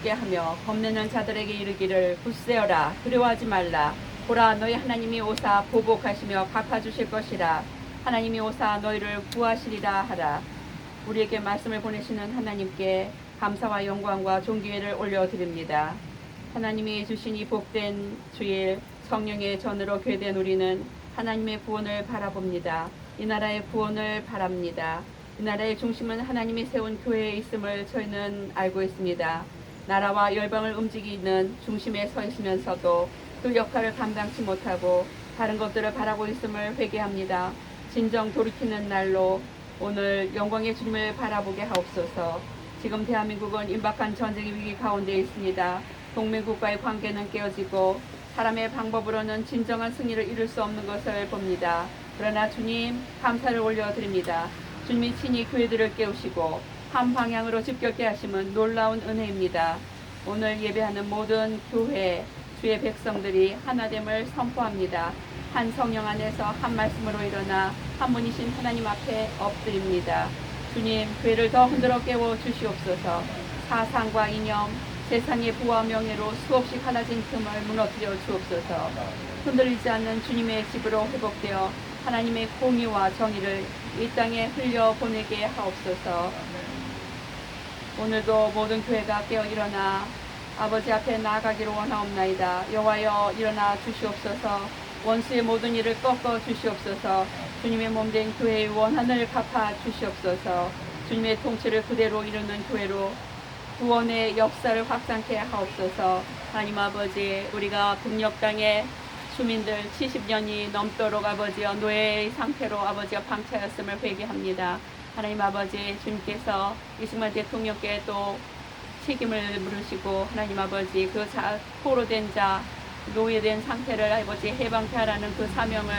하며 겁내는 자들에게 이르기를 굳세어라 두려워하지 말라 보라 너희 하나님이 오사 보복하시며 갚아주실 것이라 하나님이 오사 너희를 구하시리라 하라. 우리에게 말씀을 보내시는 하나님께 감사와 영광과 존귀를 올려드립니다. 하나님이 주신 이 복된 주일 성령의 전으로 교회된 우리는 하나님의 구원을 바라봅니다. 이 나라의 구원을 바랍니다. 이 나라의 중심은 하나님이 세운 교회에 있음을 저희는 알고 있습니다. 나라와 열방을 움직이는 중심에 서 있으면서도 그 역할을 감당치 못하고 다른 것들을 바라고 있음을 회개합니다. 진정 돌이키는 날로 오늘 영광의 주님을 바라보게 하옵소서. 지금 대한민국은 임박한 전쟁의 위기 가운데 있습니다. 동맹국가의 관계는 깨어지고 사람의 방법으로는 진정한 승리를 이룰 수 없는 것을 봅니다. 그러나 주님 감사를 올려드립니다. 주님이 친히 교회들을 깨우시고 한 방향으로 집결케 하심은 놀라운 은혜입니다. 오늘 예배하는 모든 교회 주의 백성들이 하나됨을 선포합니다. 한 성령 안에서 한 말씀으로 일어나 한 분이신 하나님 앞에 엎드립니다. 주님 교회를 더 흔들어 깨워 주시옵소서. 사상과 이념 세상의 부와 명예로 수없이 갈라진 틈을 무너뜨려 주옵소서. 흔들리지 않는 주님의 집으로 회복되어 하나님의 공의와 정의를 이 땅에 흘려보내게 하옵소서. 오늘도 모든 교회가 깨어 일어나 아버지 앞에 나아가기를 원하옵나이다. 여호와여 일어나 주시옵소서. 원수의 모든 일을 꺾어 주시옵소서. 주님의 몸된 교회의 원한을 갚아 주시옵소서. 주님의 통치를 그대로 이루는 교회로 구원의 역사를 확장케 하옵소서. 하나님 아버지 우리가 북녘 땅의 주민들 70년이 넘도록 아버지여 노예의 상태로 아버지여 방치하였음을 회개합니다. 하나님 아버지 주님께서 이승만 대통령께 또 책임을 물으시고 하나님 아버지 그 포로된 자 노예된 상태를 아버지 해방케 하라는 그 사명을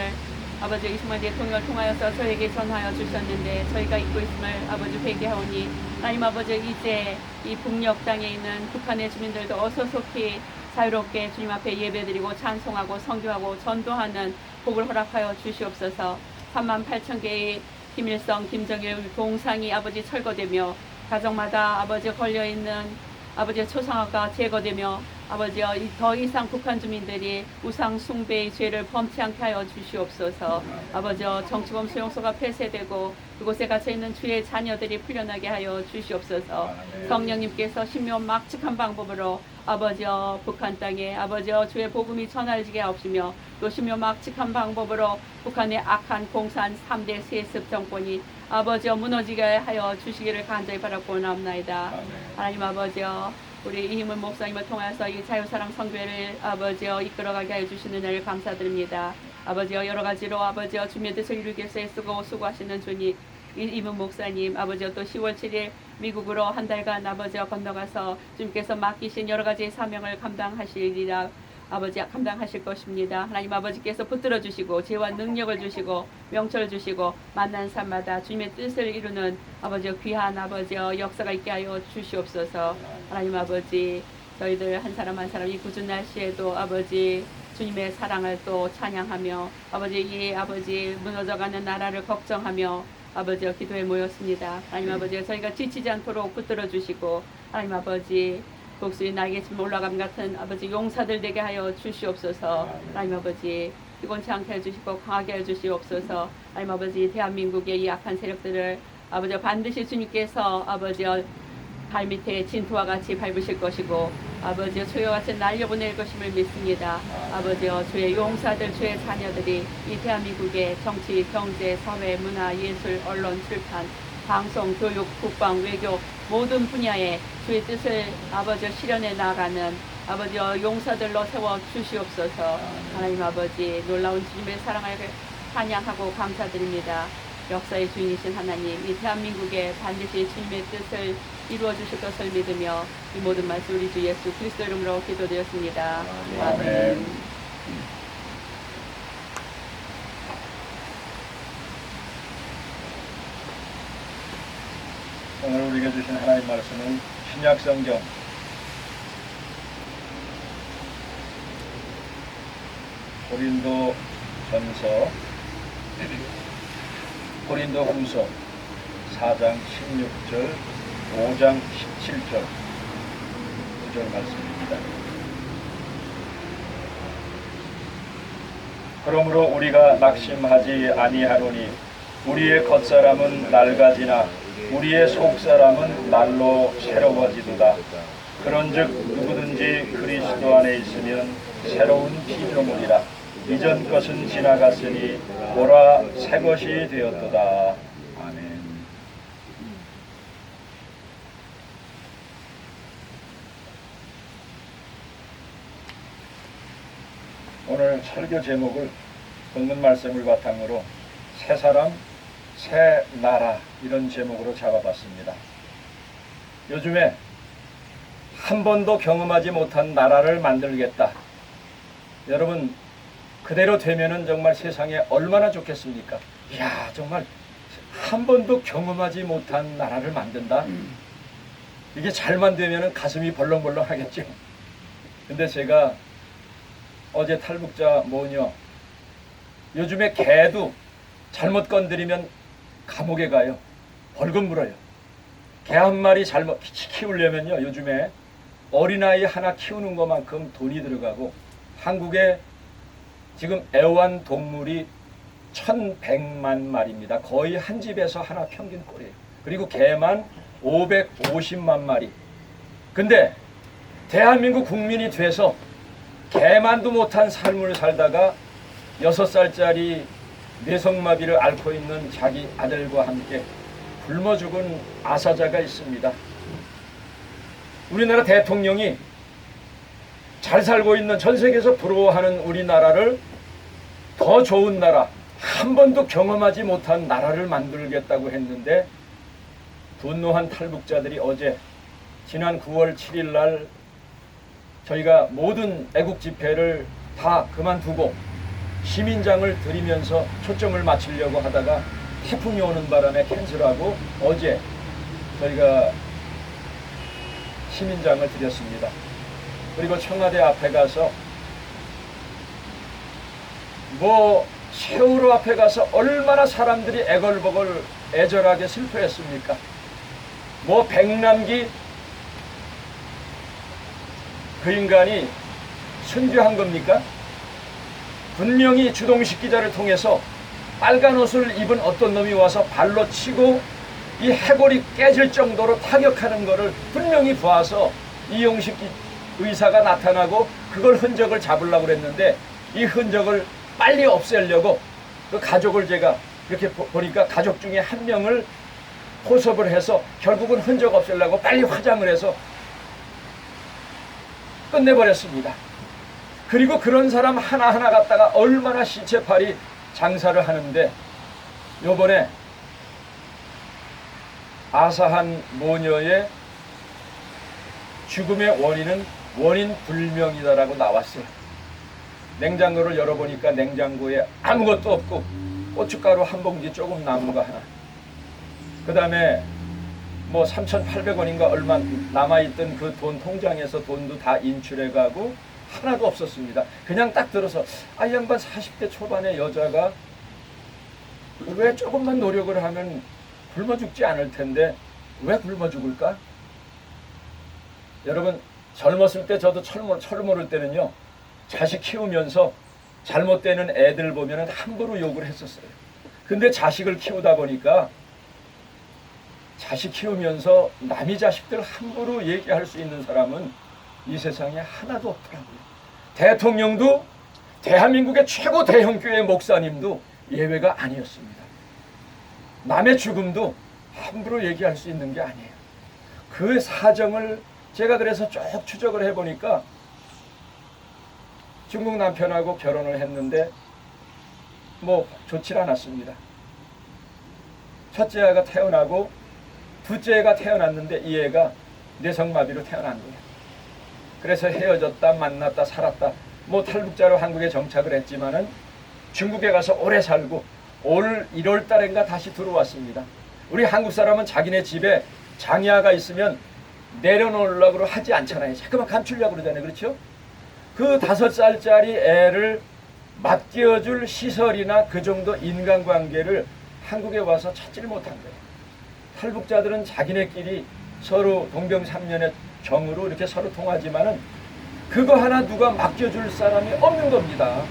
아버지 이승만 대통령을 통하여서 저에게 전하여 주셨는데 저희가 잊고 있음을 아버지 회개하오니 하나님 아버지 이제 이 북녘 땅에 있는 북한의 주민들도 어서 속히 자유롭게 주님 앞에 예배드리고 찬송하고 선교하고 전도하는 복을 허락하여 주시옵소서. 38,000개의 김일성, 김정일 동상이 아버지 철거되며 가정마다 아버지 걸려있는 아버지 초상화가 제거되며 아버지여 더 이상 북한 주민들이 우상 숭배의 죄를 범치 않게 하여 주시옵소서. 아버지여 정치범 수용소가 폐쇄되고 그곳에 갇혀있는 주의 자녀들이 풀려나게 하여 주시옵소서. 성령님께서 신묘막측한 방법으로 아버지여 북한 땅에 아버지여 주의 복음이 전해지게 하옵시며 또 신묘막측한 방법으로 북한의 악한 공산 3대 세습 정권이 아버지여 무너지게 하여 주시기를 간절히 바라고 원하옵나이다. 하나님 아버지여 우리 이희문 목사님을 통해서 이 자유사랑 선교회를 아버지여 이끌어가게 하여 주시는 일 감사드립니다. 아버지여 여러 가지로 아버지여 주님의 뜻을 이루기 위해서 애쓰고 수고하시는 주님 이희문 목사님 아버지여 또 10월 7일 미국으로 한 달간 아버지여 건너가서 주님께서 맡기신 여러 가지 사명을 감당하시리라. 아버지 감당하실 것입니다. 하나님 아버지께서 붙들어 주시고 지혜와 능력을 주시고 명철을 주시고 만난 삶마다 주님의 뜻을 이루는 아버지여 귀한 아버지여 역사가 있게 하여 주시옵소서. 하나님 아버지 저희들 한 사람 한 사람 이 굳은 날씨에도 아버지 주님의 사랑을 또 찬양하며 아버지 이 아버지 무너져가는 나라를 걱정하며 아버지여 기도에 모였습니다. 하나님 아버지여 저희가 지치지 않도록 붙들어 주시고 하나님 아버지 복수의 날개쯤 올라감 같은 아버지 용사들 되게 하여 주시옵소서. 하나님 아버지 피곤치 않게 해주시고 강하게 해주시옵소서. 하나님 아버지 대한민국의 이 악한 세력들을 아버지 반드시 주님께서 아버지 발밑에 진토와 같이 밟으실 것이고 아버지 초와 같이 날려보낼 것임을 믿습니다. 아버지 주의 용사들 주의 자녀들이 이 대한민국의 정치, 경제, 사회, 문화, 예술, 언론, 출판 방송, 교육, 국방, 외교 모든 분야에 주의 뜻을 아버지 실현해 나가는 아버지 용사들로 세워 주시옵소서. 하나님 아버지 놀라운 주님의 사랑을 찬양하고 감사드립니다. 역사의 주인이신 하나님 이 대한민국에 반드시 주님의 뜻을 이루어 주실 것을 믿으며 이 모든 말씀 우리 주 예수 그리스도 이름으로 기도드렸습니다. 아멘. 오늘 우리에게 주신 하나님 말씀은 신약성경 고린도 후서 4장 16절 5장 17절 9절 말씀입니다. 그러므로 우리가 낙심하지 아니하노니 우리의 겉사람은 낡아지나 우리의 속사람은 날로 새로워지도다. 그런즉 누구든지 그리스도 안에 있으면 새로운 피조물이라. 이전 것은 지나갔으니 보라 새 것이 되었도다. 아멘. 오늘 설교 제목을 본문 말씀을 바탕으로 새 사람, 새 나라 이런 제목으로 잡아봤습니다. 요즘에 한 번도 경험하지 못한 나라를 만들겠다. 여러분 그대로 되면은 정말 세상에 얼마나 좋겠습니까? 이야 정말 한 번도 경험하지 못한 나라를 만든다. 이게 잘만 되면은 가슴이 벌렁벌렁 하겠죠. 근데 제가 어제 탈북자 모녀 요즘에 개도 잘못 건드리면 감옥에 가요. 벌금 물어요. 개 한 마리 잘못 키우려면요 요즘에 어린아이 하나 키우는 것만큼 돈이 들어가고 한국에 지금 애완동물이 1100만 마리입니다. 거의 한 집에서 하나 평균 꼴이에요. 그리고 개만 550만 마리. 근데 대한민국 국민이 돼서 개만도 못한 삶을 살다가 6살짜리 뇌성마비를 앓고 있는 자기 아들과 함께 굶어 죽은 아사자가 있습니다. 우리나라 대통령이 잘 살고 있는 전 세계에서 부러워하는 우리나라를 더 좋은 나라, 한 번도 경험하지 못한 나라를 만들겠다고 했는데 분노한 탈북자들이 어제 지난 9월 7일 날 저희가 모든 애국 집회를 다 그만두고 시민장을 드리면서 초점을 맞추려고 하다가 태풍이 오는 바람에 캔슬하고 어제 저희가 시민장을 드렸습니다. 그리고 청와대 앞에 가서 세월호 앞에 가서 얼마나 사람들이 애걸복을 애절하게 슬퍼했습니까? 백남기 그 인간이 순교한 겁니까? 분명히 주동식 기자를 통해서 빨간 옷을 입은 어떤 놈이 와서 발로 치고 이 해골이 깨질 정도로 타격하는 것을 분명히 봐서 이용식 의사가 나타나고 그걸 흔적을 잡으려고 그랬는데 이 흔적을 빨리 없애려고 그 가족을 제가 이렇게 보니까 가족 중에 한 명을 포섭을 해서 결국은 흔적 없애려고 빨리 화장을 해서 끝내버렸습니다. 그리고 그런 사람 하나하나 갖다가 얼마나 시체팔이 장사를 하는데 요번에 아사한 모녀의 죽음의 원인은 원인 불명이다라고 나왔어요. 냉장고를 열어보니까 냉장고에 아무것도 없고 고춧가루 한 봉지 조금 남은 거 하나. 그 다음에 3,800원인가 얼마 남아있던 그 돈 통장에서 돈도 다 인출해가고 하나도 없었습니다. 그냥 딱 들어서 이 양반 40대 초반의 여자가 왜 조금만 노력을 하면 굶어 죽지 않을 텐데 왜 굶어 죽을까? 여러분 젊었을 때 저도 철 모를 때는요 자식 키우면서 잘못되는 애들 보면 함부로 욕을 했었어요. 근데 자식을 키우다 보니까 자식 키우면서 남의 자식들 함부로 얘기할 수 있는 사람은 이 세상에 하나도 없더라고요. 대통령도 대한민국의 최고 대형교회 목사님도 예외가 아니었습니다. 남의 죽음도 함부로 얘기할 수 있는 게 아니에요. 그 사정을 제가 그래서 쭉 추적을 해보니까 중국 남편하고 결혼을 했는데 좋지 않았습니다. 첫째 애가 태어나고 둘째 애가 태어났는데 이 애가 뇌성마비로 태어난 거예요. 그래서 헤어졌다 만났다 살았다 탈북자로 한국에 정착을 했지만은 중국에 가서 오래 살고 올 1월 달인가 다시 들어왔습니다. 우리 한국 사람은 자기네 집에 장애아가 있으면 내려놓으려고 하지 않잖아요. 자꾸만 감추려고 그러잖아요. 그렇죠? 그 5살짜리 애를 맡겨줄 시설이나 그 정도 인간관계를 한국에 와서 찾지를 못한 거예요. 탈북자들은 자기네끼리 서로 동병삼년의 정으로 이렇게 서로 통하지만은 그거 하나 누가 맡겨줄 사람이 없는 겁니다.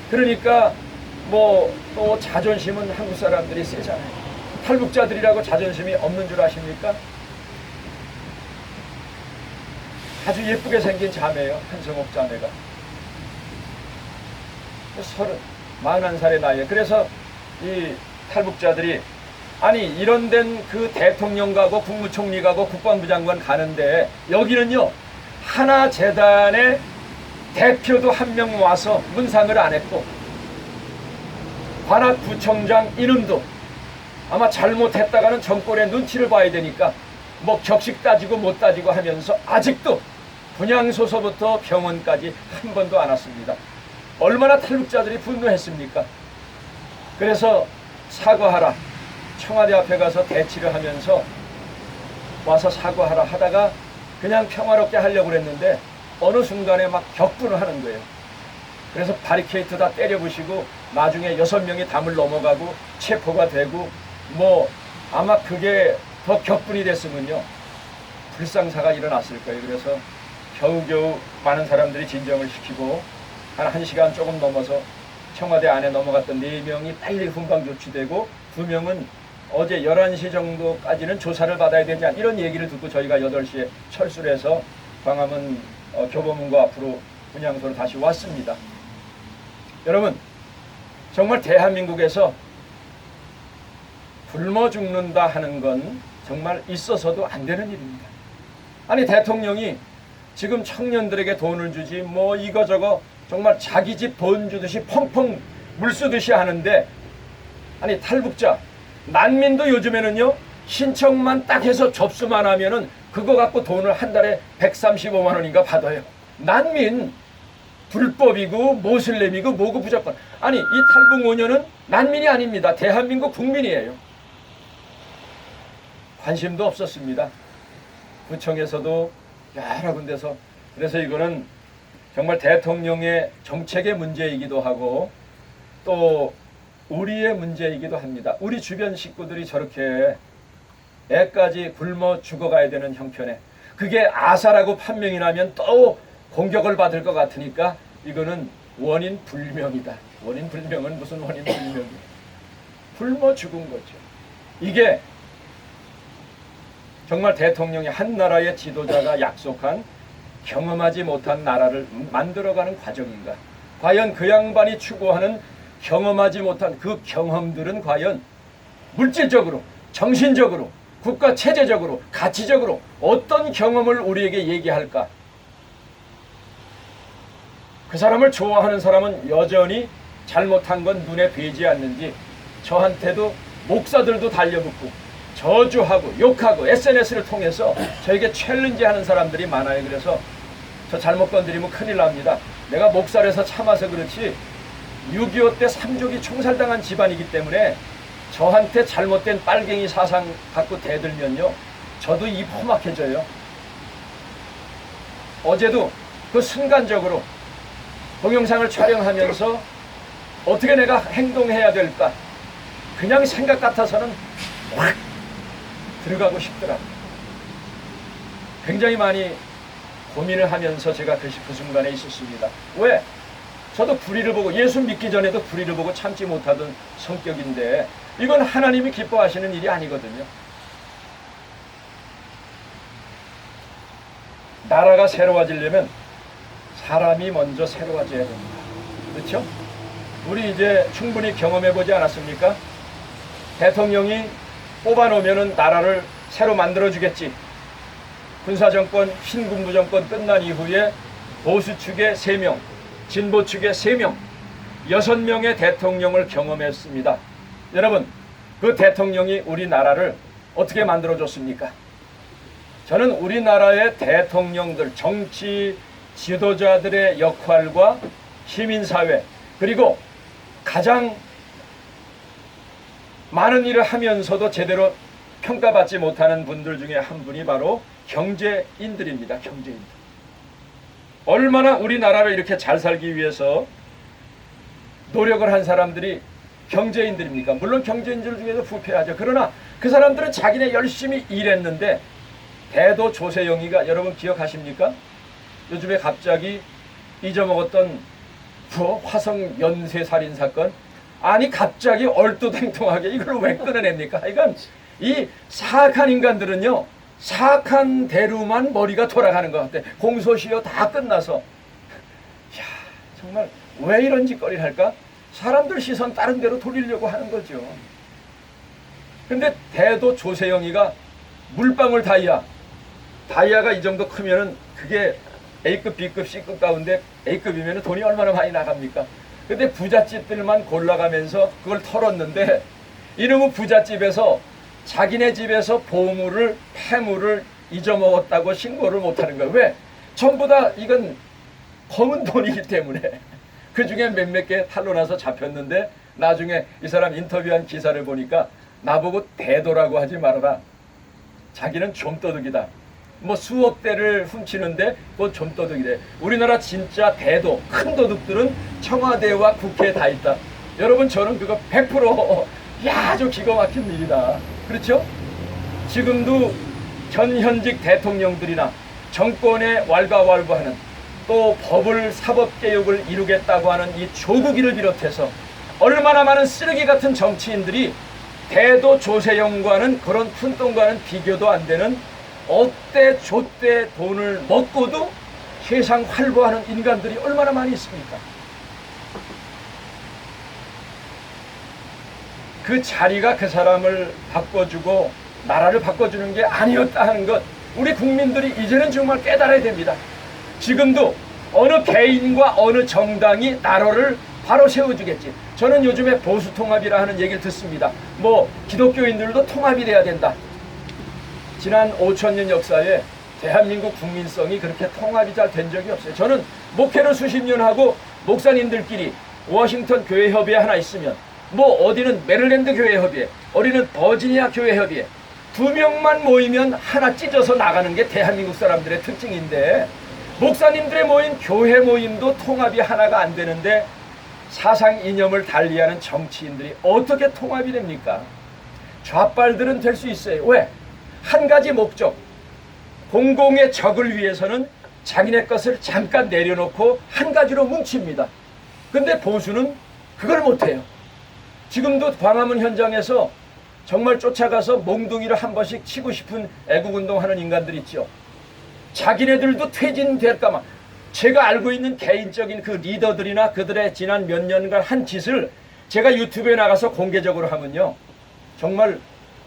그러니까 뭐 또 자존심은 한국 사람들이 세잖아요. 탈북자들이라고 자존심이 없는 줄 아십니까? 아주 예쁘게 생긴 자매예요. 한성옥 자매가 41살의 나이에. 그래서 이 탈북자들이 아니 이런 데는 그 대통령 가고 국무총리 가고 국방부 장관 가는데 여기는요 하나 재단의 대표도 한 명 와서 문상을 안 했고 관악 부총장 이름도 아마 잘못했다가는 정권의 눈치를 봐야 되니까 뭐 격식 따지고 못 따지고 하면서 아직도 분향소서부터 병원까지 한 번도 안 왔습니다. 얼마나 탈북자들이 분노했습니까? 그래서 사과하라, 청와대 앞에 가서 대치를 하면서 와서 사과하라 하다가 그냥 평화롭게 하려고 그랬는데 어느 순간에 막 격분을 하는 거예요. 그래서 바리케이트 다 때려부시고 나중에 6명이 담을 넘어가고 체포가 되고 뭐 아마 그게 더 격분이 됐으면요 불상사가 일어났을 거예요. 그래서 겨우겨우 많은 사람들이 진정을 시키고 한 1시간 조금 넘어서 청와대 안에 넘어갔던 4명이 빨리 훈방 조치되고 2명은 어제 11시 정도까지는 조사를 받아야 되지 않 이런 얘기를 듣고 저희가 8시에 철수를 해서 광화문 교보문고 앞으로 분향소로 다시 왔습니다. 여러분 정말 대한민국에서 굶어 죽는다 하는 건 정말 있어서도 안 되는 일입니다. 아니 대통령이 지금 청년들에게 돈을 주지 뭐 이거저거 정말 자기 집 돈 주듯이 펑펑 물 쓰듯이 하는데 아니 탈북자 난민도 요즘에는요 신청만 딱 해서 접수만 하면은 그거 갖고 돈을 한 달에 135만 원인가 받아요. 난민 불법이고 모슬렘이고 뭐고 무조건. 아니 이 탈북 5년은 난민이 아닙니다. 대한민국 국민이에요. 관심도 없었습니다. 구청에서도 여러 군데서. 그래서 이거는 정말 대통령의 정책의 문제이기도 하고 또 우리의 문제이기도 합니다. 우리 주변 식구들이 저렇게 애까지 굶어 죽어가야 되는 형편에 그게 아사라고 판명이 나면 또 공격을 받을 것 같으니까 이거는 원인 불명이다. 원인 불명은 무슨 원인 불명이야. 굶어 죽은 거죠. 이게 정말 대통령이 한 나라의 지도자가 약속한 경험하지 못한 나라를 만들어가는 과정인가. 과연 그 양반이 추구하는 경험하지 못한 그 경험들은 과연 물질적으로 정신적으로 국가 체제적으로 가치적으로 어떤 경험을 우리에게 얘기할까. 그 사람을 좋아하는 사람은 여전히 잘못한 건 눈에 뵈지 않는지 저한테도 목사들도 달려붙고 저주하고 욕하고 SNS를 통해서 저에게 챌린지하는 사람들이 많아요. 그래서 저 잘못 건드리면 큰일 납니다. 내가 목사라서 참아서 그렇지 6.25 때 삼족이 총살당한 집안이기 때문에 저한테 잘못된 빨갱이 사상 갖고 대들면요 저도 입 험악해져요. 어제도 그 순간적으로 동영상을 촬영하면서 어떻게 내가 행동해야 될까 그냥 생각 같아서는 확 들어가고 싶더라고요. 굉장히 많이 고민을 하면서 제가 그 순간에 있었습니다. 왜? 저도 불의를 보고 예수 믿기 전에도 불의를 보고 참지 못하던 성격인데 이건 하나님이 기뻐하시는 일이 아니거든요. 나라가 새로워지려면 사람이 먼저 새로워져야 됩니다. 그렇죠? 우리 이제 충분히 경험해보지 않았습니까? 대통령이 뽑아놓으면 나라를 새로 만들어주겠지. 군사정권, 신군부정권 끝난 이후에 보수 측에 3명, 진보 측에 3명, 6명의 대통령을 경험했습니다. 여러분, 그 대통령이 우리나라를 어떻게 만들어줬습니까? 저는 우리나라의 대통령들, 정치 지도자들의 역할과 시민사회, 그리고 가장 많은 일을 하면서도 제대로 평가받지 못하는 분들 중에 한 분이 바로 경제인들입니다. 경제인들. 얼마나 우리나라를 이렇게 잘 살기 위해서 노력을 한 사람들이 경제인들입니까? 물론 경제인들 중에서 부패하죠. 그러나 그 사람들은 자기네 열심히 일했는데 대도 조세영이가 여러분 기억하십니까? 요즘에 갑자기 잊어먹었던 화성 연쇄살인 사건. 아니 갑자기 얼토당통하게 이걸 왜 끊어냅니까? 하여간 이 사악한 인간들은요, 사악한 대로만 머리가 돌아가는 것 같아. 공소시효 다 끝나서. 야, 정말 왜 이런 짓거리를 할까? 사람들 시선 다른 데로 돌리려고 하는 거죠. 근데 대도 조세영이가 물방울 다이아가 이 정도 크면은 그게 A급, B급, C급 가운데 A급이면 돈이 얼마나 많이 나갑니까? 근데 부잣집들만 골라가면서 그걸 털었는데, 이놈의 부잣집에서 자기네 집에서 보물을, 폐물을 잊어먹었다고 신고를 못하는 거예요. 왜? 전부 다 이건 검은 돈이기 때문에. 그 중에 몇몇 개 탄로나서 잡혔는데, 나중에 이 사람 인터뷰한 기사를 보니까 나보고 대도라고 하지 말아라. 자기는 좀도둑이다. 뭐 수억 대를 훔치는데 그건 좀도둑이래. 우리나라 진짜 대도, 큰 도둑들은 청와대와 국회에 다 있다. 여러분, 저는 그거 100% 아주 기가 막힌 일이다. 그렇죠? 지금도 전 현직 대통령들이나 정권에 왈가왈부하는, 또 법을 사법개혁을 이루겠다고 하는 이 조국이를 비롯해서 얼마나 많은 쓰레기 같은 정치인들이 대도 조세영과는, 그런 푼돈과는 비교도 안 되는 어때 좆대 돈을 먹고도 세상 활보하는 인간들이 얼마나 많이 있습니까? 그 자리가 그 사람을 바꿔주고 나라를 바꿔주는 게 아니었다 하는 것, 우리 국민들이 이제는 정말 깨달아야 됩니다. 지금도 어느 개인과 어느 정당이 나라를 바로 세워주겠지. 저는 요즘에 보수통합이라 하는 얘기를 듣습니다. 뭐 기독교인들도 통합이 돼야 된다. 지난 5,000년 역사에 대한민국 국민성이 그렇게 통합이 잘 된 적이 없어요. 저는 목회를 수십 년 하고 목사님들끼리 워싱턴 교회협의회 하나 있으면, 뭐 어디는 메릴랜드 교회협의회, 어디는 버지니아 교회협의회, 2명만 모이면 하나 찢어서 나가는 게 대한민국 사람들의 특징인데, 목사님들의 모임, 교회 모임도 통합이 하나가 안 되는데 사상 이념을 달리하는 정치인들이 어떻게 통합이 됩니까? 좌빨들은 될 수 있어요. 왜? 한 가지 목적, 공공의 적을 위해서는 자기네 것을 잠깐 내려놓고 한 가지로 뭉칩니다. 근데 보수는 그걸 못해요. 지금도 광화문 현장에서 정말 쫓아가서 몽둥이를 한 번씩 치고 싶은 애국운동하는 인간들 있죠. 자기네들도 퇴진될까봐. 제가 알고 있는 개인적인 그 리더들이나 그들의 지난 몇 년간 한 짓을 제가 유튜브에 나가서 공개적으로 하면요, 정말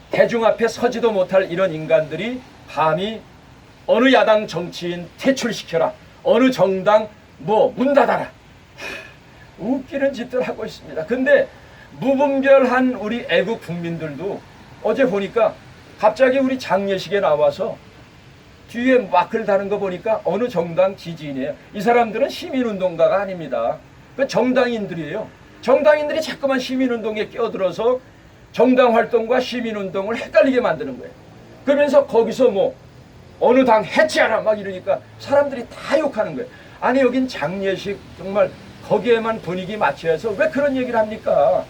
대중 앞에 서지도 못할 이런 인간들이 감히 어느 야당 정치인 퇴출시켜라, 어느 정당 뭐 문 닫아라, 웃기는 짓들 하고 있습니다. 근데 무분별한 우리 애국 국민들도 어제 보니까 갑자기 우리 장례식에 나와서 뒤에 마크를 다는 거 보니까 어느 정당 지지인이에요. 이 사람들은 시민운동가가 아닙니다. 그 정당인들이에요. 정당인들이 자꾸만 시민운동에 끼어들어서 정당 활동과 시민운동을 헷갈리게 만드는 거예요. 그러면서 거기서 뭐 어느 당 해체하라 막 이러니까 사람들이 다 욕하는 거예요. 아니 여긴 장례식, 정말 거기에만 분위기 맞춰서 왜 그런 얘기를 합니까?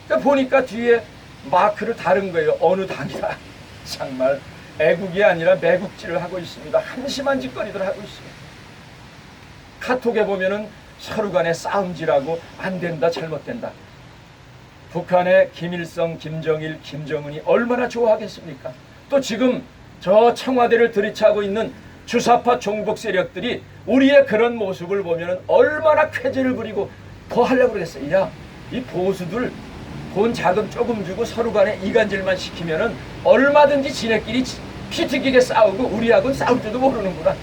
그러니까 보니까 뒤에 마크를 다른 거예요. 어느 당이다. 정말 애국이 아니라 매국질을 하고 있습니다. 한심한 짓거리들 하고 있습니다. 카톡에 보면은 서로 간에 싸움질하고 안 된다, 잘못된다. 북한의 김일성, 김정일, 김정은이 얼마나 좋아하겠습니까? 또 지금 저 청와대를 들이차고 있는 주사파 종북 세력들이 우리의 그런 모습을 보면 얼마나 쾌재를 부리고 더 하려고 그랬어요. 야, 이 보수들 돈 자금 조금 주고 서로 간에 이간질만 시키면은 얼마든지 지네끼리 피 튀기게 싸우고 우리하고는 싸울 줄도 모르는구나.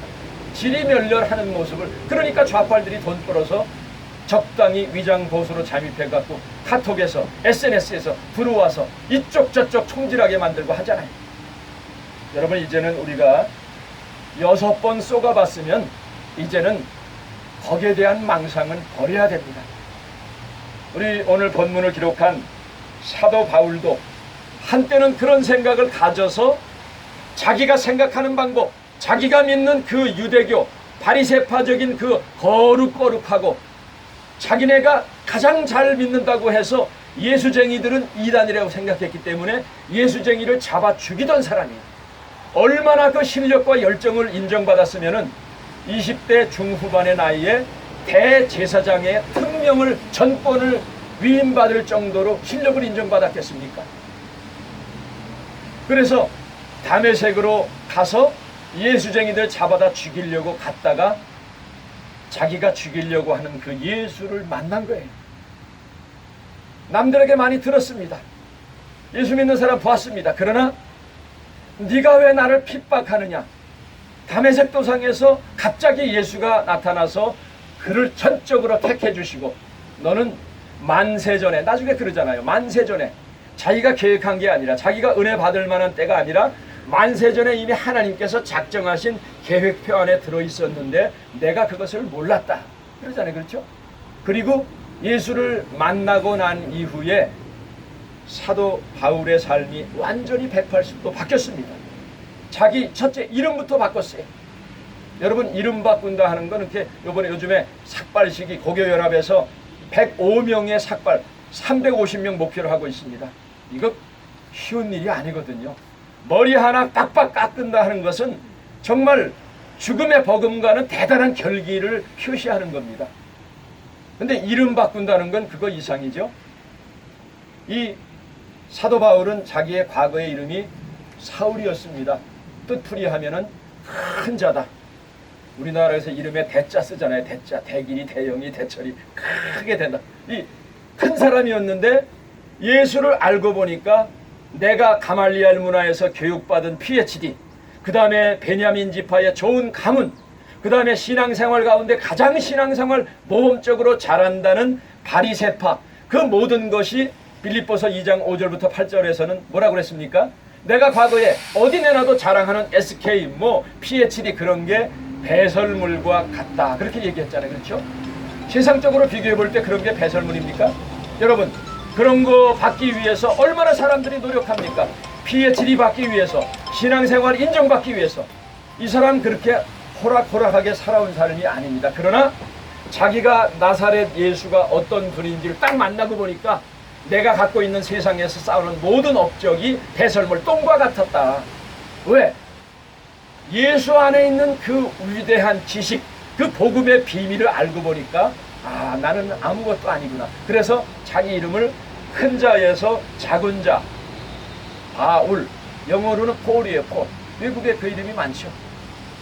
지리멸렬하는 모습을. 그러니까 좌빨들이 돈 벌어서 적당히 위장 보수로 잠입해갖고 카톡에서 SNS에서 들어와서 이쪽 저쪽 총질하게 만들고 하잖아요. 여러분, 이제는 우리가 6번 쏘가봤으면 이제는 거기에 대한 망상은 버려야 됩니다. 우리 오늘 본문을 기록한 사도 바울도 한때는 그런 생각을 가져서 자기가 생각하는 방법, 자기가 믿는 그 유대교, 바리새파적인 그 거룩거룩하고 자기네가 가장 잘 믿는다고 해서 예수쟁이들은 이단이라고 생각했기 때문에 예수쟁이를 잡아 죽이던 사람이에요. 얼마나 그 실력과 열정을 인정받았으면은 20대 중후반의 나이에 대제사장의 특명을 전권을 위임받을 정도로 실력을 인정받았겠습니까? 그래서 다메섹으로 가서 예수쟁이들 잡아다 죽이려고 갔다가 자기가 죽이려고 하는 그 예수를 만난 거예요. 남들에게 많이 들었습니다. 예수 믿는 사람 보았습니다. 그러나 네가 왜 나를 핍박하느냐? 다메섹 도상에서 갑자기 예수가 나타나서 그를 전적으로 택해 주시고, 너는 만세전에, 나중에 그러잖아요. 만세전에 자기가 계획한 게 아니라, 자기가 은혜 받을 만한 때가 아니라 만세전에 이미 하나님께서 작정하신 계획표 안에 들어있었는데 내가 그것을 몰랐다, 그러잖아요. 그렇죠? 그리고 예수를 만나고 난 이후에 사도 바울의 삶이 완전히 180도 바뀌었습니다. 자기 첫째 이름부터 바꿨어요. 여러분, 이름 바꾼다 하는 건 이렇게 요즘에 삭발식이 고교연합에서 105명의 삭발 350명 목표로 하고 있습니다. 이거 쉬운 일이 아니거든요. 머리 하나 빡빡 깎는다 하는 것은 정말 죽음의 버금가는 대단한 결기를 표시하는 겁니다. 근데 이름 바꾼다는 건 그거 이상이죠. 이 사도 바울은 자기의 과거의 이름이 사울이었습니다. 뜻풀이 하면은 큰 자다. 우리나라에서 이름에 대자 쓰잖아요. 대자, 대길이, 대영이, 대철이 크게 된다. 이 큰 사람이었는데 예수를 알고 보니까 내가 가말리알 문화에서 교육받은 PhD, 그 다음에 베냐민 지파의 좋은 가문, 그 다음에 신앙생활 가운데 가장 신앙생활 모범적으로 잘한다는 바리새파, 그 모든 것이 빌립보서 2장 5절부터 8절에서는 뭐라고 그랬습니까? 내가 과거에 어디 내놔도 자랑하는 SK, PhD 그런 게 배설물과 같다, 그렇게 얘기했잖아요. 그렇죠? 세상적으로 비교해 볼 때 그런 게 배설물입니까? 여러분, 그런 거 받기 위해서 얼마나 사람들이 노력합니까? PhD 받기 위해서, 신앙생활 인정받기 위해서. 이 사람 그렇게 호락호락하게 살아온 사람이 아닙니다. 그러나 자기가 나사렛 예수가 어떤 분인지를 딱 만나고 보니까 내가 갖고 있는 세상에서 쌓아놓은 모든 업적이 배설물, 똥과 같았다. 왜? 예수 안에 있는 그 위대한 지식, 그 복음의 비밀을 알고 보니까 나는 아무것도 아니구나. 그래서 자기 이름을 큰 자에서 작은 자, 바울, 영어로는 폴이에요. 폴. 외국에 그 이름이 많죠.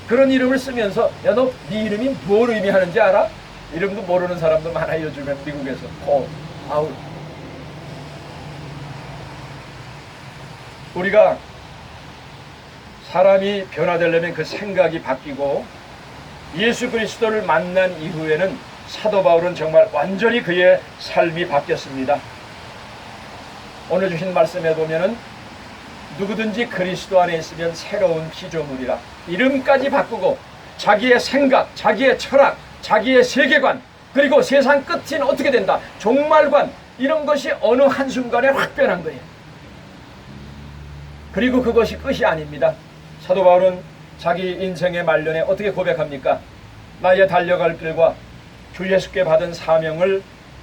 그런 이름을 쓰면서 너 네 이름이 뭘 의미하는지 알아? 이름도 모르는 사람도 많아요. 요즘에 미국에서. 폴, 바울. 우리가 사람이 변화되려면 그 생각이 바뀌고, 예수 그리스도를 만난 이후에는 사도 바울은 정말 완전히 그의 삶이 바뀌었습니다. 오늘 주신 말씀에 보면은 누구든지 그리스도 안에 있으면 새로운 피조물이라. 이름까지 바꾸고 자기의 생각, 자기의 철학, 자기의 세계관, 그리고 세상 끝은 어떻게 된다, 종말관, 이런 것이 어느 한순간에 확 변한 거예요. 그리고 그것이 끝이 아닙니다. 사도 바울은 자기 인생의 말년에 어떻게 고백합니까? 나의 달려갈 길과 주 예수께 받은 사명을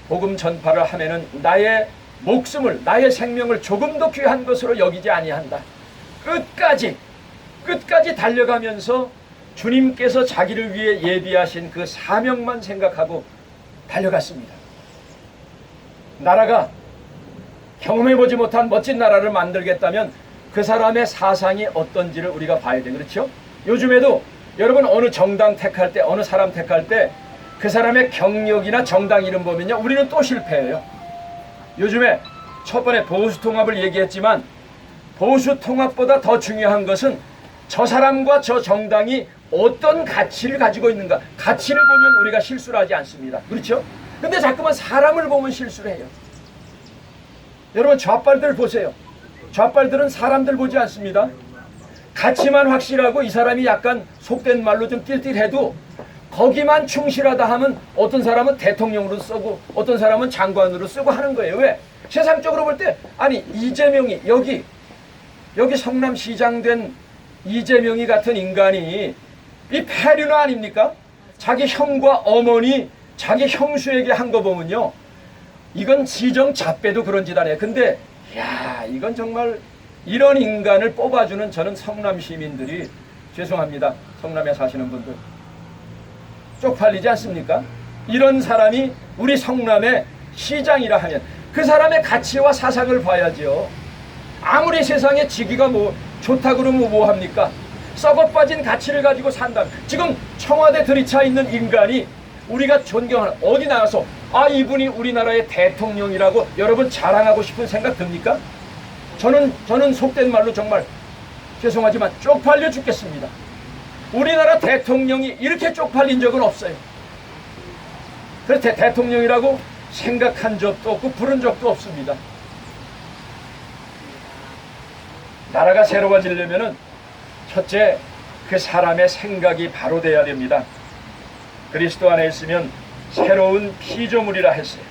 복음 전파를 하면은 나의 목숨을, 나의 생명을 조금도 귀한 것으로 여기지 아니한다. 끝까지 달려가면서 주님께서 자기를 위해 예비하신 그 사명만 생각하고 달려갔습니다. 나라가 경험해보지 못한 멋진 나라를 만들겠다면 그 사람의 사상이 어떤지를 우리가 봐야 돼. 그렇죠? 요즘에도 여러분 어느 정당 택할 때, 어느 사람 택할 때 그 사람의 경력이나 정당 이름 보면요, 우리는 또 실패해요. 요즘에 첫 번에 보수 통합을 얘기했지만 보수 통합보다 더 중요한 것은 저 사람과 저 정당이 어떤 가치를 가지고 있는가. 가치를 보면 우리가 실수를 하지 않습니다. 그렇죠? 근데 자꾸만 사람을 보면 실수를 해요. 여러분 좌빨들 보세요. 좌빨들은 사람들 보지 않습니다. 가치만 확실하고 이 사람이 약간 속된 말로 좀 띨띨해도 거기만 충실하다 하면 어떤 사람은 대통령으로 쓰고 어떤 사람은 장관으로 쓰고 하는 거예요. 왜? 세상적으로 볼 때 아니 이재명이 여기 성남시장 된 이재명이 같은 인간이 이 폐륜 아닙니까? 자기 형과 어머니, 자기 형수에게 한 거 보면요, 이건 지정 잡배도 그런 짓 안 해요. 근데 이건 정말 이런 인간을 뽑아주는 저는 성남 시민들이, 죄송합니다, 성남에 사시는 분들 쪽팔리지 않습니까? 이런 사람이 우리 성남의 시장이라 하면 그 사람의 가치와 사상을 봐야죠. 아무리 세상에 지기가 뭐 좋다 그러면 뭐합니까? 썩어빠진 가치를 가지고 산다. 지금 청와대 들이차 있는 인간이 우리가 존경하는, 어디 나가서 아 이분이 우리나라의 대통령이라고 여러분 자랑하고 싶은 생각 듭니까? 저는 속된 말로 정말 죄송하지만 쪽팔려 죽겠습니다. 우리나라 대통령이 이렇게 쪽팔린 적은 없어요. 그래서 대통령이라고 생각한 적도 없고 부른 적도 없습니다. 나라가 새로워지려면은 첫째, 그 사람의 생각이 바로 돼야 됩니다. 그리스도 안에 있으면 새로운 피조물이라 했어요.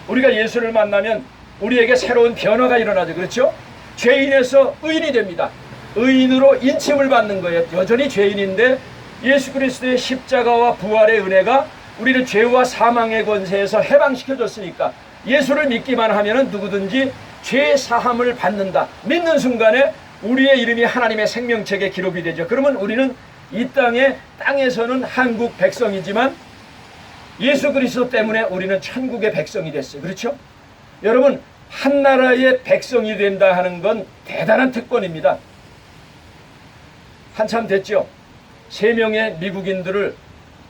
우리가 예수를 만나면 우리에게 새로운 변화가 일어나죠. 그렇죠? 죄인에서 의인이 됩니다. 의인으로 인침을 받는 거예요. 여전히 죄인인데 예수 그리스도의 십자가와 부활의 은혜가 우리를 죄와 사망의 권세에서 해방시켜줬으니까 예수를 믿기만 하면 누구든지 죄 사함을 받는다. 믿는 순간에 우리의 이름이 하나님의 생명책에 기록이 되죠. 그러면 우리는 이 땅에서는 한국 백성이지만 예수 그리스도 때문에 우리는 천국의 백성이 됐어요. 그렇죠? 여러분, 한 나라의 백성이 된다 하는 건 대단한 특권입니다. 한참 됐죠. 3명의 미국인들을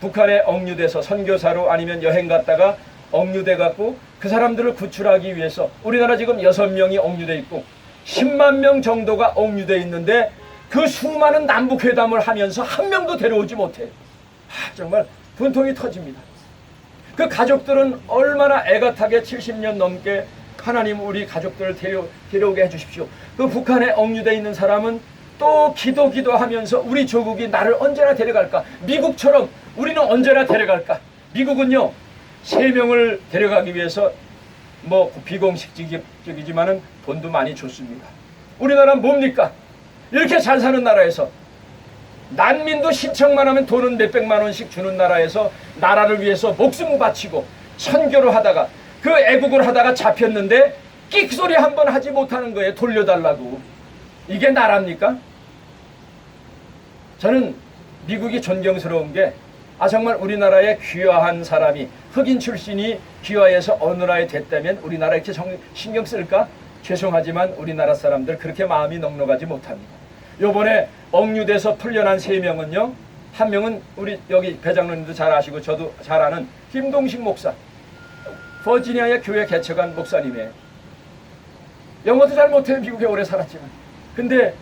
북한에 억류돼서 선교사로 아니면 여행 갔다가 억류돼 갖고 그 사람들을 구출하기 위해서 우리나라 지금 6명이 억류돼 있고 10만 명 정도가 억류돼 있는데 그 수많은 남북회담을 하면서 한 명도 데려오지 못해요. 정말 분통이 터집니다. 그 가족들은 얼마나 애가타게 70년 넘게 하나님 우리 가족들을 데려오게 해주십시오. 그 북한에 억류돼 있는 사람은 또 기도하면서 우리 조국이 나를 언제나 데려갈까? 미국처럼 우리는 언제나 데려갈까? 미국은요 3명을 데려가기 위해서 뭐 비공식적이지만은 돈도 많이 줬습니다. 우리나라는 뭡니까? 이렇게 잘 사는 나라에서 난민도 신청만 하면 돈은 몇백만 원씩 주는 나라에서 나라를 위해서 목숨 바치고 선교를 하다가 그 애국을 하다가 잡혔는데 끽소리 한 번 하지 못하는 거예요. 돌려달라고. 이게 나라입니까? 저는 미국이 존경스러운 게 정말 우리나라에 귀화한 사람이 흑인 출신이 귀화해서 어느 나라에 됐다면 우리나라 이렇게 신경 쓸까? 죄송하지만 우리나라 사람들 그렇게 마음이 넉넉하지 못합니다. 요번에 억류돼서 풀려난 3명은요. 한 명은 우리 여기 배장로님도 잘 아시고 저도 잘 아는 김동식 목사. 버지니아의 교회 개척한 목사님이에요. 영어도 잘 못해요. 미국에 오래 살았지만. 근데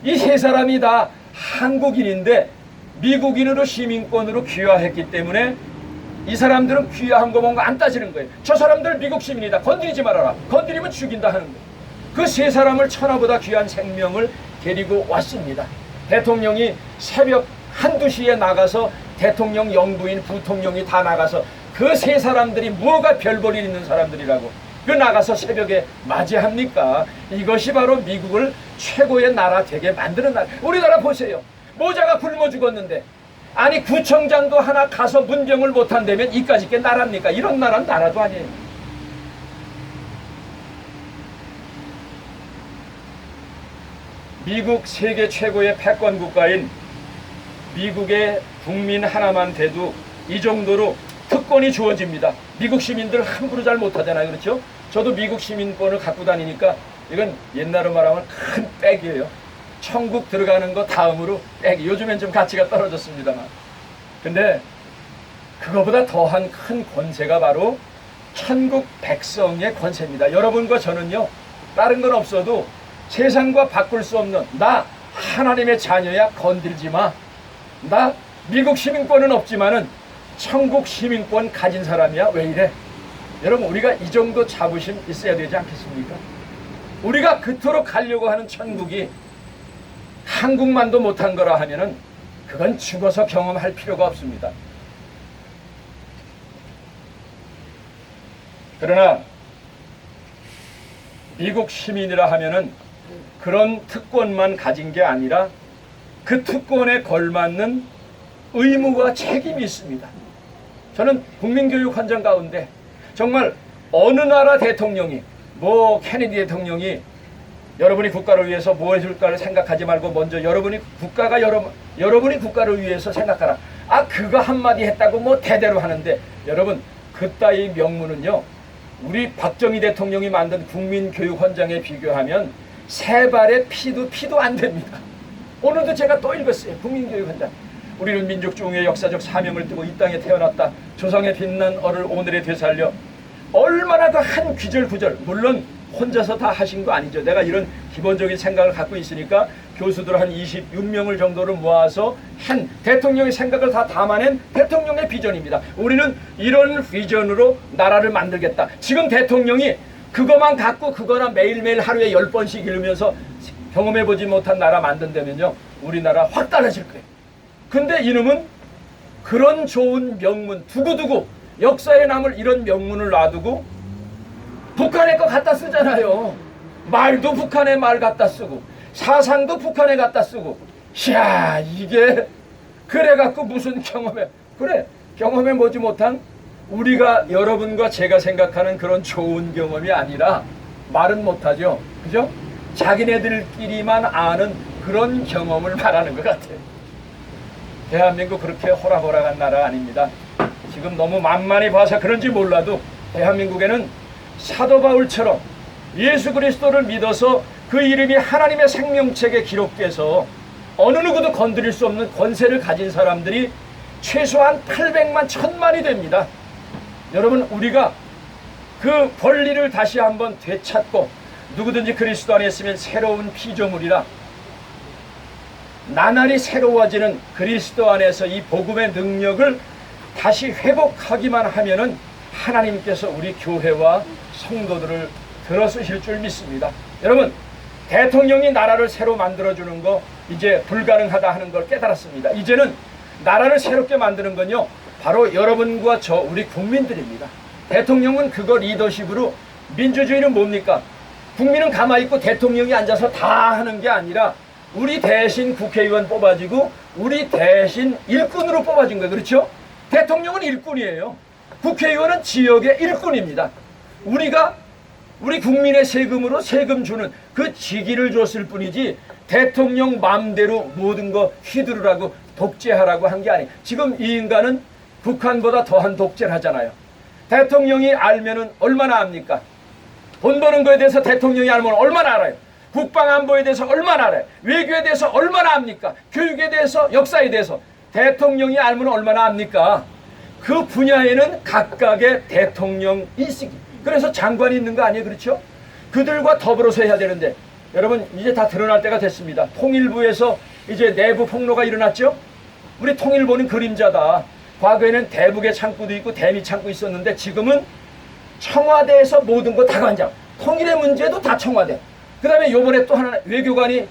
이 3사람이 다 한국인인데 미국인으로 시민권으로 귀화했기 때문에 이 사람들은 귀화한 거 뭔가 안 따지는 거예요. 저 사람들 미국 시민이다. 건드리지 말아라. 건드리면 죽인다 하는 거예요. 그 3사람을 천하보다 귀한 생명을 데리고 왔습니다. 대통령이 새벽 1~2시에 나가서 대통령 영부인 부통령이 다 나가서 그 3사람들이 뭐가 별 볼 일 있는 사람들이라고 그 나가서 새벽에 맞이합니까? 이것이 바로 미국을 최고의 나라 되게 만드는 나라. 우리나라 보세요. 모자가 굶어 죽었는데 아니 구청장도 하나 가서 문병을 못한다면 이까짓 게 나라입니까? 이런 나라는 나라도 아니에요. 미국 세계 최고의 패권 국가인 미국의 국민 하나만 돼도 이 정도로 특권이 주어집니다. 미국 시민들 함부로 잘 못하잖아요. 그렇죠? 저도 미국 시민권을 갖고 다니니까 이건 옛날로 말하면 큰 백이에요. 천국 들어가는 거 다음으로 백. 요즘엔 좀 가치가 떨어졌습니다만. 근데 그거보다 더한 큰 권세가 바로 천국 백성의 권세입니다. 여러분과 저는요. 다른 건 없어도 세상과 바꿀 수 없는 나 하나님의 자녀야 건들지 마. 나 미국 시민권은 없지만은 천국 시민권 가진 사람이야. 왜 이래? 여러분 우리가 이 정도 자부심 있어야 되지 않겠습니까? 우리가 그토록 가려고 하는 천국이 한국만도 못한 거라 하면은 그건 죽어서 경험할 필요가 없습니다. 그러나 미국 시민이라 하면은 그런 특권만 가진 게 아니라 그 특권에 걸맞는 의무와 책임이 있습니다. 저는 국민교육 헌장 가운데 정말 어느 나라 대통령이 뭐 케네디 대통령이 여러분이 국가를 위해서 뭐 해줄까를 생각하지 말고 먼저 여러분이 국가를 위해서 생각하라. 아, 그거 한마디 했다고 뭐 대대로 하는데, 여러분 그따위 명문은요, 우리 박정희 대통령이 만든 국민교육헌장에 비교하면 세 발의 피도 안 됩니다. 오늘도 제가 또 읽었어요. 국민교육헌장. 우리는 민족중흥의 역사적 사명을 띠고 이 땅에 태어났다. 조상의 빛난 얼을 오늘에 되살려. 얼마나 그 한 귀절 구절, 물론 혼자서 다 하신 거 아니죠. 내가 이런 기본적인 생각을 갖고 있으니까 교수들 한 26명을 정도를 모아서 한 대통령의 생각을 다 담아낸 대통령의 비전입니다. 우리는 이런 비전으로 나라를 만들겠다. 지금 대통령이 그것만 갖고 그거나 매일매일 하루에 10번씩 읽으면서 경험해보지 못한 나라 만든다면요, 우리나라 확 달라질 거예요. 근데 이놈은 그런 좋은 명문 두고두고 역사에 남을 이런 명문을 놔두고 북한의 거 갖다 쓰잖아요. 말도 북한의 말 갖다 쓰고 사상도 북한에 갖다 쓰고. 이야, 이게 그래갖고 무슨 경험해 보지 못한 우리가, 여러분과 제가 생각하는 그런 좋은 경험이 아니라 말은 못하죠. 그죠? 자기네들끼리만 아는 그런 경험을 말하는 것 같아요. 대한민국 그렇게 호락호락한 나라 아닙니다. 지금 너무 만만히 봐서 그런지 몰라도 대한민국에는 사도 바울처럼 예수 그리스도를 믿어서 그 이름이 하나님의 생명책에 기록돼서 어느 누구도 건드릴 수 없는 권세를 가진 사람들이 최소한 800만, 1000만이 됩니다. 여러분, 우리가 그 권리를 다시 한번 되찾고 누구든지 그리스도 안에 있으면 새로운 피조물이라, 나날이 새로워지는 그리스도 안에서 이 복음의 능력을 다시 회복하기만 하면은 하나님께서 우리 교회와 성도들을 들어쓰실 줄 믿습니다. 여러분, 대통령이 나라를 새로 만들어주는 거 이제 불가능하다 하는 걸 깨달았습니다. 이제는 나라를 새롭게 만드는 건요, 바로 여러분과 저 우리 국민들입니다. 대통령은 그거 리더십으로, 민주주의는 뭡니까? 국민은 가만히 있고 대통령이 앉아서 다 하는 게 아니라 우리 대신 국회의원 뽑아지고 우리 대신 일꾼으로 뽑아진 거예요. 그렇죠? 대통령은 일꾼이에요. 국회의원은 지역의 일꾼입니다. 우리가 우리 국민의 세금으로 세금 주는 그 직위를 줬을 뿐이지 대통령 마음대로 모든 거 휘두르라고 독재하라고 한 게 아니에요. 지금 이 인간은 북한보다 더한 독재를 하잖아요. 대통령이 알면은 얼마나 압니까? 돈 버는 거에 대해서 대통령이 알면 얼마나 알아요? 국방안보에 대해서 얼마나 알아요? 외교에 대해서 얼마나 압니까? 교육에 대해서, 역사에 대해서 대통령이 알면 얼마나 압니까? 그 분야에는 각각의 대통령 인식이, 그래서 장관이 있는 거 아니에요? 그렇죠? 그들과 더불어서 해야 되는데, 여러분 이제 다 드러날 때가 됐습니다. 통일부에서 이제 내부 폭로가 일어났죠? 우리 통일부는 그림자다. 과거에는 대북의 창구도 있고 대미 창구 있었는데 지금은 청와대에서 모든 거 다 관장. 통일의 문제도 다 청와대. 그 다음에 요번에 또 하나 외교관이